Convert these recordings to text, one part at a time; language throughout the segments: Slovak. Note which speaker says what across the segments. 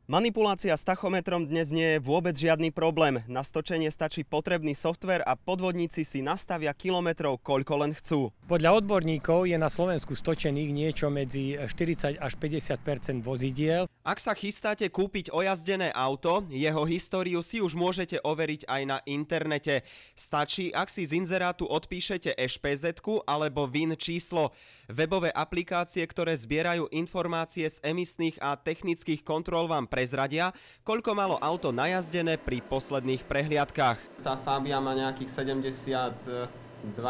Speaker 1: Manipulácia s tachometrom dnes nie je vôbec žiadny problém. Na stočenie stačí potrebný softvér a podvodníci si nastavia kilometrov, koľko len chcú.
Speaker 2: Podľa odborníkov je na Slovensku stočených niečo medzi 40 až 50% vozidiel.
Speaker 1: Ak sa chystáte kúpiť ojazdené auto, jeho históriu si už môžete overiť aj na internete. Stačí, ak si z inzerátu odpíšete ešpézetku alebo VIN číslo. Webové aplikácie, ktoré zbierajú informácie z emisných a technických kontrol, vám prezradia, koľko malo auto najazdené pri posledných prehliadkách. Tá Fabia má nejakých 72 000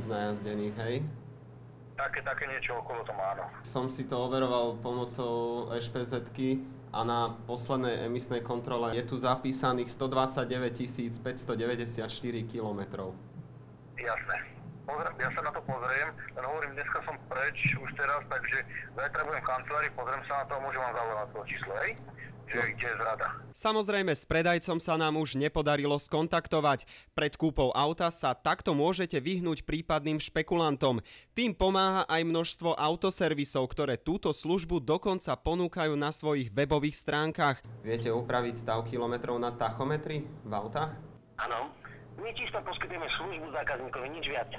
Speaker 1: najazdených, hej?
Speaker 3: Také niečo okolo tom, áno.
Speaker 1: Som si to overoval pomocou ešpézetky a na poslednej emisnej kontrole je tu zapísaných 129 594 kilometrov.
Speaker 3: Jasné. Ja sa na to pozriem, len hovorím, dneska som preč už teraz, takže zajtra budem v kancelárii, pozriem sa na to a môžem vám zavolať to číslo, hej? Kde je zrada. Samozrejme,
Speaker 1: s predajcom sa nám už nepodarilo skontaktovať. Pred kúpou auta sa takto môžete vyhnúť prípadným špekulantom. Tým pomáha aj množstvo autoservisov, ktoré túto službu dokonca ponúkajú na svojich webových stránkach. Viete upraviť stav kilometrov na tachometri v autách?
Speaker 3: Áno. My čisto poskytujeme službu zákazníkovi, nič viac.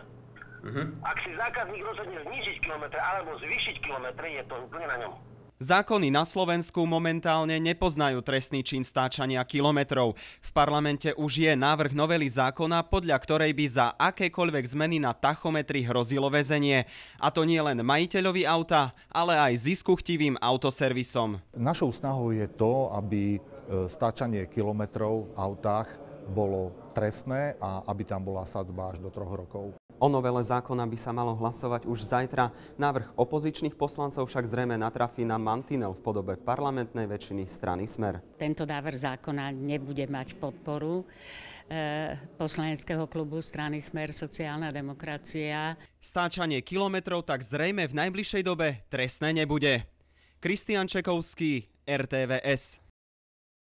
Speaker 3: Ak si zákazník rozhodne znížiť kilometre alebo zvýšiť kilometre, je to úplne na ňom.
Speaker 1: Zákony na Slovensku momentálne nepoznajú trestný čin stáčania kilometrov. V parlamente už je návrh novely zákona, podľa ktorej by za akékoľvek zmeny na tachometri hrozilo väzenie. A to nie len majiteľovi auta, ale aj ziskuchtivým autoservisom.
Speaker 4: Našou snahou je to, aby stáčanie kilometrov v autách bolo trestné a aby tam bola sadzba až do 3 rokov.
Speaker 1: O novele zákona by sa malo hlasovať už zajtra. Návrh opozičných poslancov však zrejme natrafí na mantinel v podobe parlamentnej väčšiny strany Smer.
Speaker 5: Tento návrh zákona nebude mať podporu poslaneckého klubu strany Smer sociálna demokracia.
Speaker 1: Stáčanie kilometrov tak zrejme v najbližšej dobe trestné nebude. Kristián Čekovský, RTVS.